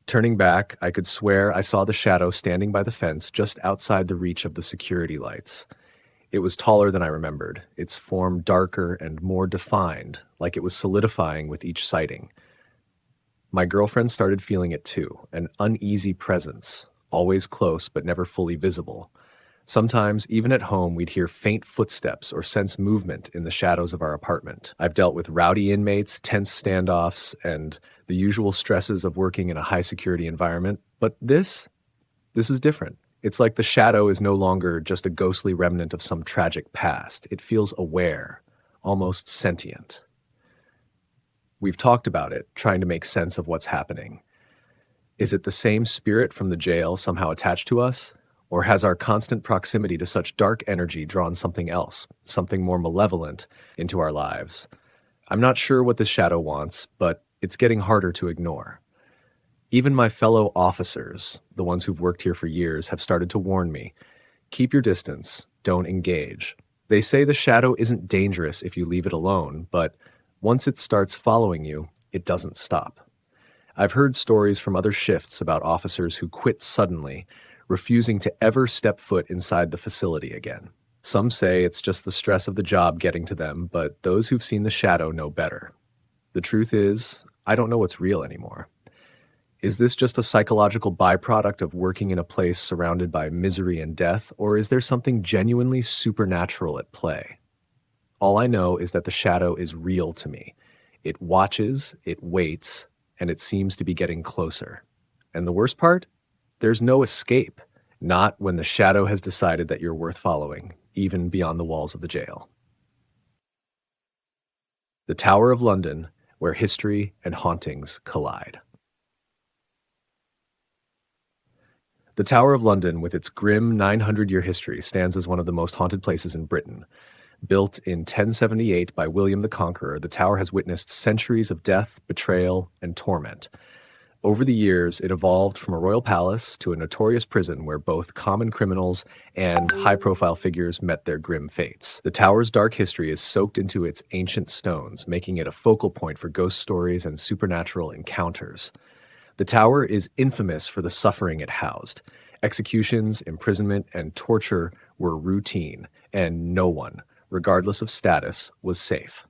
Turning back, I could swear I saw the shadow standing by the fence just outside the reach of the security lights. It was taller than I remembered, its form darker and more defined, like it was solidifying with each sighting. My girlfriend started feeling it too, an uneasy presence, always close but never fully visible. Sometimes, even at home, we'd hear faint footsteps or sense movement in the shadows of our apartment. I've dealt with rowdy inmates, tense standoffs, and the usual stresses of working in a high-security environment. But this is different. It's like the shadow is no longer just a ghostly remnant of some tragic past. It feels aware, almost sentient. We've talked about it, trying to make sense of what's happening. Is it the same spirit from the jail somehow attached to us? Or has our constant proximity to such dark energy drawn something else, something more malevolent, into our lives? I'm not sure what this shadow wants, but it's getting harder to ignore. Even my fellow officers, the ones who've worked here for years, have started to warn me. Keep your distance, don't engage. They say the shadow isn't dangerous if you leave it alone, but once it starts following you, it doesn't stop. I've heard stories from other shifts about officers who quit suddenly, refusing to ever step foot inside the facility again. Some say it's just the stress of the job getting to them, but those who've seen the shadow know better. The truth is, I don't know what's real anymore. Is this just a psychological byproduct of working in a place surrounded by misery and death, or is there something genuinely supernatural at play? All I know is that the shadow is real to me. It watches, it waits, and it seems to be getting closer. And the worst part? There's no escape, not when the shadow has decided that you're worth following, even beyond the walls of the jail. The Tower of London, where history and hauntings collide. The Tower of London, with its grim 900-year history, stands as one of the most haunted places in Britain. Built in 1078 by William the Conqueror, the tower has witnessed centuries of death, betrayal, and torment. Over the years, it evolved from a royal palace to a notorious prison where both common criminals and high-profile figures met their grim fates. The tower's dark history is soaked into its ancient stones, making it a focal point for ghost stories and supernatural encounters. The tower is infamous for the suffering it housed. Executions, imprisonment, and torture were routine, and no one, regardless of status, was safe.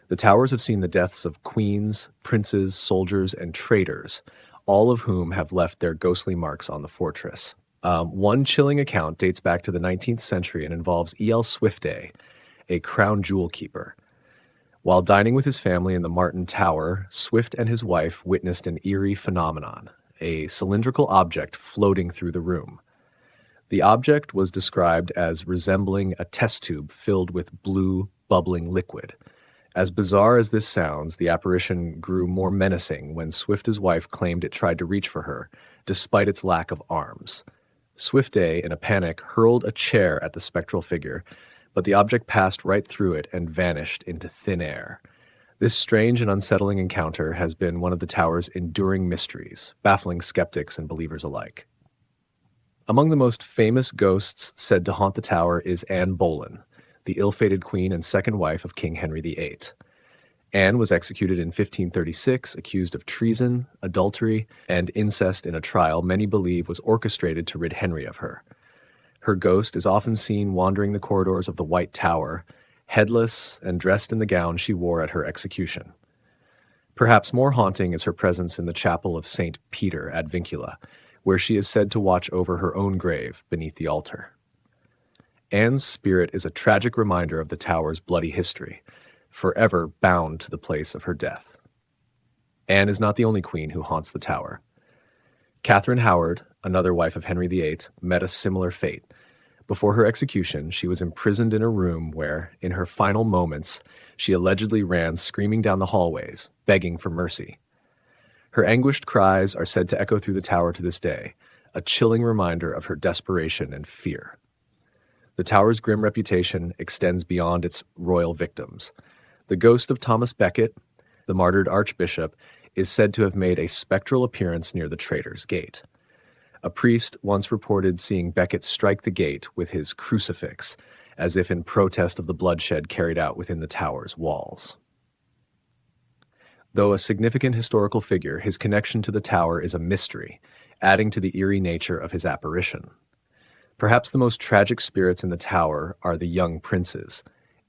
The towers have seen the deaths of queens, princes, soldiers, and traitors, all of whom have left their ghostly marks on the fortress. One chilling account dates back to the 19th century and involves E.L. Swifte, a crown jewel keeper. While dining with his family in the Martin Tower, Swift and his wife witnessed an eerie phenomenon, a cylindrical object floating through the room. The object was described as resembling a test tube filled with blue, bubbling liquid. As bizarre as this sounds, the apparition grew more menacing when Swift's wife claimed it tried to reach for her, despite its lack of arms. Swifte, in a panic, hurled a chair at the spectral figure, but the object passed right through it and vanished into thin air. This strange and unsettling encounter has been one of the tower's enduring mysteries, baffling skeptics and believers alike. Among the most famous ghosts said to haunt the tower is Anne Boleyn, the ill-fated queen and second wife of King Henry VIII. Anne was executed in 1536, accused of treason, adultery, and incest in a trial many believe was orchestrated to rid Henry of her. Her ghost is often seen wandering the corridors of the White Tower, headless and dressed in the gown she wore at her execution. Perhaps more haunting is her presence in the chapel of St. Peter ad Vincula, where she is said to watch over her own grave beneath the altar. Anne's spirit is a tragic reminder of the tower's bloody history, forever bound to the place of her death. Anne is not the only queen who haunts the tower. Catherine Howard, another wife of Henry VIII, met a similar fate. Before her execution, she was imprisoned in a room where, in her final moments, she allegedly ran screaming down the hallways, begging for mercy. Her anguished cries are said to echo through the tower to this day, a chilling reminder of her desperation and fear. The tower's grim reputation extends beyond its royal victims. The ghost of Thomas Becket, the martyred archbishop, is said to have made a spectral appearance near the Traitor's Gate. A priest once reported seeing Becket strike the gate with his crucifix, as if in protest of the bloodshed carried out within the tower's walls. Though a significant historical figure, his connection to the tower is a mystery, adding to the eerie nature of his apparition. Perhaps the most tragic spirits in the tower are the young princes,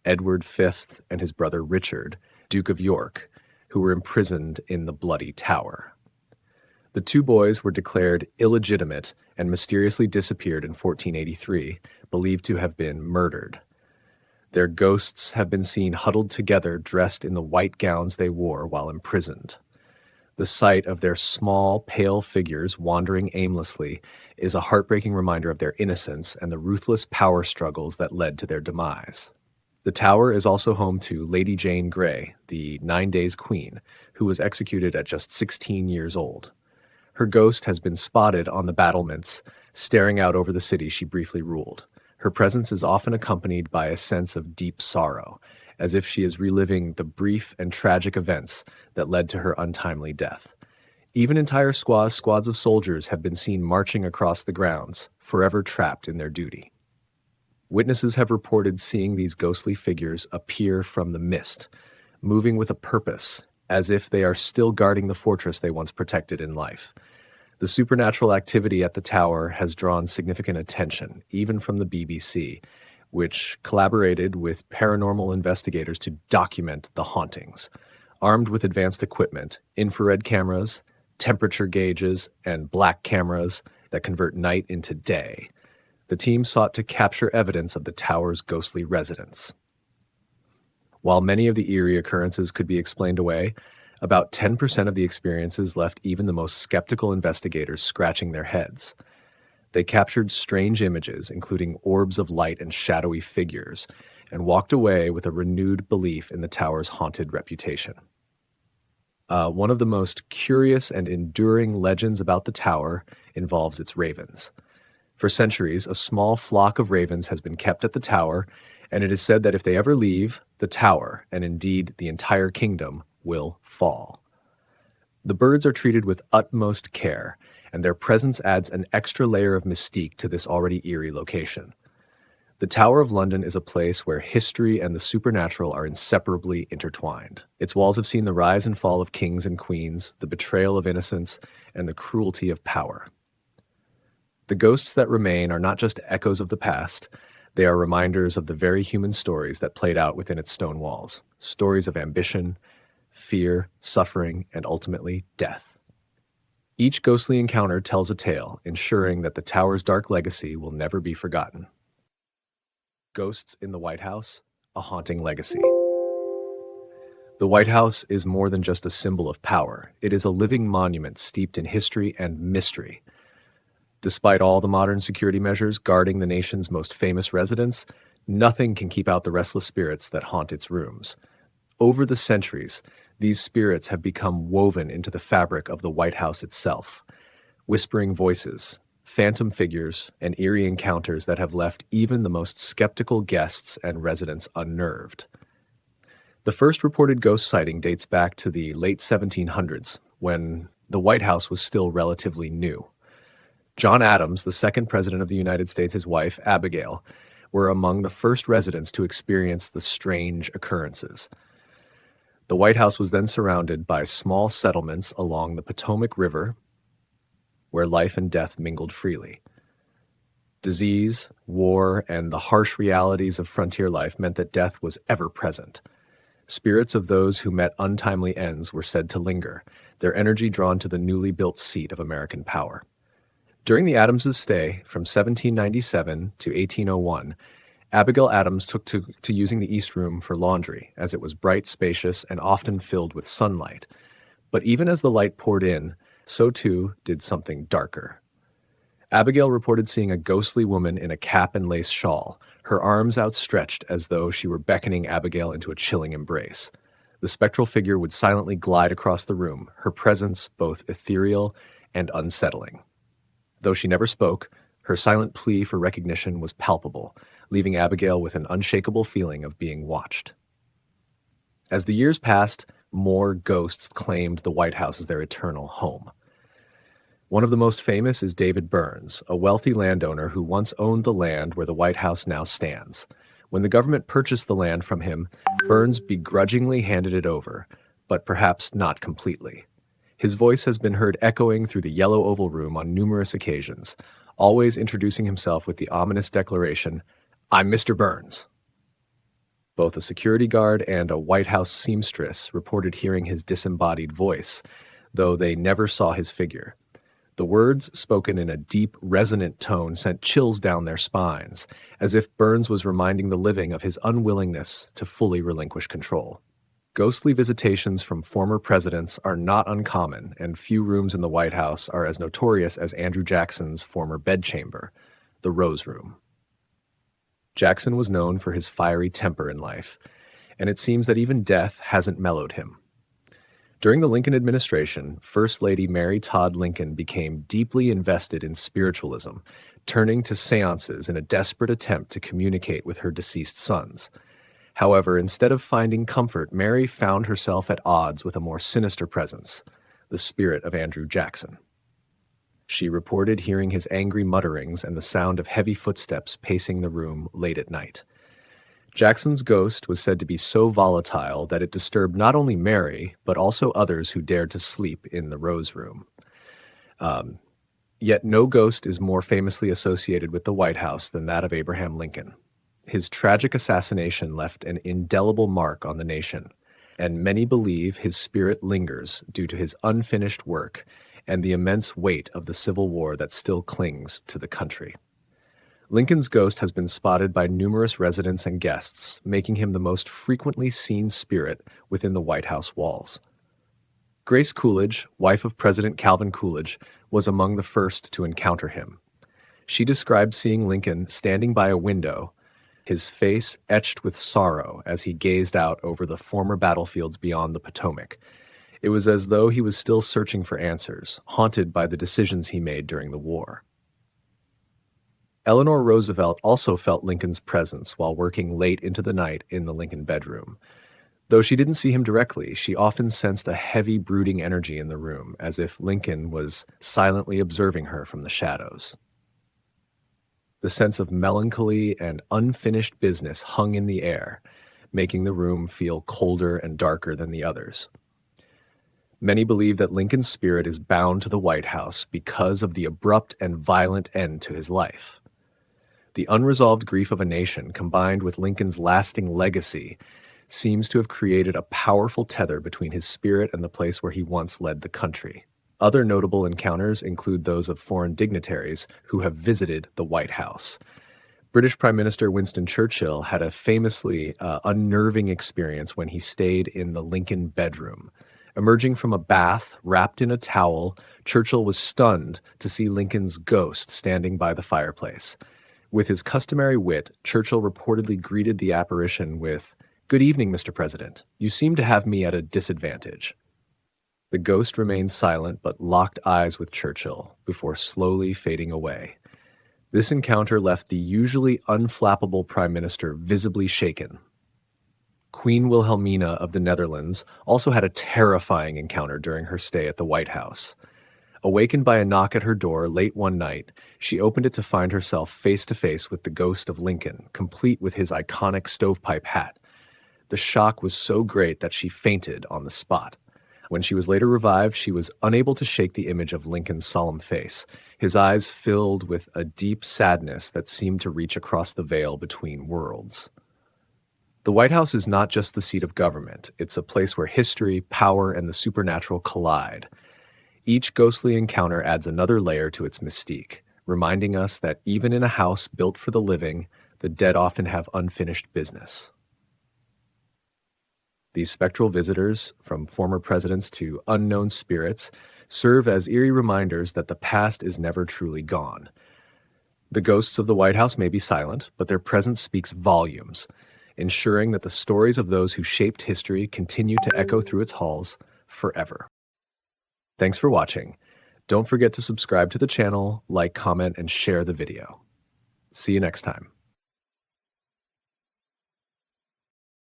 Edward V and his brother Richard, Duke of York, who were imprisoned in the Bloody Tower. The two boys were declared illegitimate and mysteriously disappeared in 1483, believed to have been murdered. Their ghosts have been seen huddled together, dressed in the white gowns they wore while imprisoned. The sight of their small, pale figures wandering aimlessly is a heartbreaking reminder of their innocence and the ruthless power struggles that led to their demise. The tower is also home to Lady Jane Grey, the 9 Days Queen, who was executed at just 16 years old. Her ghost has been spotted on the battlements, staring out over the city she briefly ruled. Her presence is often accompanied by a sense of deep sorrow, as if she is reliving the brief and tragic events that led to her untimely death. Even entire squads of soldiers have been seen marching across the grounds, forever trapped in their duty. Witnesses have reported seeing these ghostly figures appear from the mist, moving with a purpose, as if they are still guarding the fortress they once protected in life. The supernatural activity at the tower has drawn significant attention, even from the BBC, which collaborated with paranormal investigators to document the hauntings. Armed with advanced equipment, infrared cameras, temperature gauges, and black cameras that convert night into day, the team sought to capture evidence of the tower's ghostly residents. While many of the eerie occurrences could be explained away, about 10% of the experiences left even the most skeptical investigators scratching their heads. They captured strange images, including orbs of light and shadowy figures, and walked away with a renewed belief in the tower's haunted reputation. One of the most curious and enduring legends about the tower involves its ravens. For centuries, a small flock of ravens has been kept at the tower, and it is said that if they ever leave, the tower, and indeed the entire kingdom, will fall. The birds are treated with utmost care, and their presence adds an extra layer of mystique to this already eerie location. The Tower of London is a place where history and the supernatural are inseparably intertwined. Its walls have seen the rise and fall of kings and queens, the betrayal of innocence, and the cruelty of power. The ghosts that remain are not just echoes of the past, they are reminders of the very human stories that played out within its stone walls. Stories of ambition, fear, suffering, and ultimately death. Each ghostly encounter tells a tale, ensuring that the tower's dark legacy will never be forgotten. Ghosts in the White House, a haunting legacy. The White House is more than just a symbol of power. It is a living monument steeped in history and mystery. Despite all the modern security measures guarding the nation's most famous residence, nothing can keep out the restless spirits that haunt its rooms. Over the centuries, these spirits have become woven into the fabric of the White House itself. Whispering voices, phantom figures, and eerie encounters that have left even the most skeptical guests and residents unnerved. The first reported ghost sighting dates back to the late 1700s, when the White House was still relatively new. John Adams, the second president of the United States, his wife, Abigail, were among the first residents to experience the strange occurrences. The White House was then surrounded by small settlements along the Potomac River, where life and death mingled freely. Disease, war, and the harsh realities of frontier life meant that death was ever present. Spirits of those who met untimely ends were said to linger, their energy drawn to the newly built seat of American power. During the Adamses' stay, from 1797 to 1801, Abigail Adams took to using the East Room for laundry, as it was bright, spacious, and often filled with sunlight. But even as the light poured in, so too did something darker. Abigail reported seeing a ghostly woman in a cap and lace shawl, her arms outstretched as though she were beckoning Abigail into a chilling embrace. The spectral figure would silently glide across the room, her presence both ethereal and unsettling. Though she never spoke, her silent plea for recognition was palpable, leaving Abigail with an unshakable feeling of being watched. As the years passed, more ghosts claimed the White House as their eternal home. One of the most famous is David Burns, a wealthy landowner who once owned the land where the White House now stands. When the government purchased the land from him, Burns begrudgingly handed it over, but perhaps not completely. His voice has been heard echoing through the Yellow Oval Room on numerous occasions, always introducing himself with the ominous declaration, "I'm Mr. Burns." Both a security guard and a White House seamstress reported hearing his disembodied voice, though they never saw his figure. The words, spoken in a deep, resonant tone, sent chills down their spines, as if Burns was reminding the living of his unwillingness to fully relinquish control. Ghostly visitations from former presidents are not uncommon, and few rooms in the White House are as notorious as Andrew Jackson's former bedchamber, the Rose Room. Jackson was known for his fiery temper in life, and it seems that even death hasn't mellowed him. During the Lincoln administration, First Lady Mary Todd Lincoln became deeply invested in spiritualism, turning to seances in a desperate attempt to communicate with her deceased sons. However, instead of finding comfort, Mary found herself at odds with a more sinister presence, the spirit of Andrew Jackson. She reported hearing his angry mutterings and the sound of heavy footsteps pacing the room late at night. Jackson's ghost was said to be so volatile that it disturbed not only Mary, but also others who dared to sleep in the Rose Room. Yet no ghost is more famously associated with the White House than that of Abraham Lincoln. His tragic assassination left an indelible mark on the nation, and many believe his spirit lingers due to his unfinished work and the immense weight of the Civil War that still clings to the country. Lincoln's ghost has been spotted by numerous residents and guests, making him the most frequently seen spirit within the White House walls. Grace Coolidge, wife of President Calvin Coolidge, was among the first to encounter him. She described seeing Lincoln standing by a window, his face etched with sorrow as he gazed out over the former battlefields beyond the Potomac. It was as though he was still searching for answers, haunted by the decisions he made during the war. Eleanor Roosevelt also felt Lincoln's presence while working late into the night in the Lincoln bedroom. Though she didn't see him directly, she often sensed a heavy, brooding energy in the room, as if Lincoln was silently observing her from the shadows. The sense of melancholy and unfinished business hung in the air, making the room feel colder and darker than the others. Many believe that Lincoln's spirit is bound to the White House because of the abrupt and violent end to his life. The unresolved grief of a nation, combined with Lincoln's lasting legacy, seems to have created a powerful tether between his spirit and the place where he once led the country. Other notable encounters include those of foreign dignitaries who have visited the White House. British Prime Minister Winston Churchill had a famously unnerving experience when he stayed in the Lincoln bedroom. Emerging from a bath, wrapped in a towel, Churchill was stunned to see Lincoln's ghost standing by the fireplace. With his customary wit, Churchill reportedly greeted the apparition with, "Good evening, Mr. President. You seem to have me at a disadvantage." The ghost remained silent but locked eyes with Churchill before slowly fading away. This encounter left the usually unflappable prime minister visibly shaken. Queen Wilhelmina of the Netherlands also had a terrifying encounter during her stay at the White House. Awakened by a knock at her door late one night, she opened it to find herself face to face with the ghost of Lincoln, complete with his iconic stovepipe hat. The shock was so great that she fainted on the spot. When she was later revived, she was unable to shake the image of Lincoln's solemn face, his eyes filled with a deep sadness that seemed to reach across the veil between worlds. The White House is not just the seat of government. It's a place where history, power, and the supernatural collide. Each ghostly encounter adds another layer to its mystique, reminding us that even in a house built for the living, the dead often have unfinished business. These spectral visitors, from former presidents to unknown spirits, serve as eerie reminders that the past is never truly gone. The ghosts of the White House may be silent, but their presence speaks volumes, ensuring that the stories of those who shaped history continue to echo through its halls forever. Thanks for watching. Don't forget to subscribe to the channel, like, comment, and share the video. See you next time.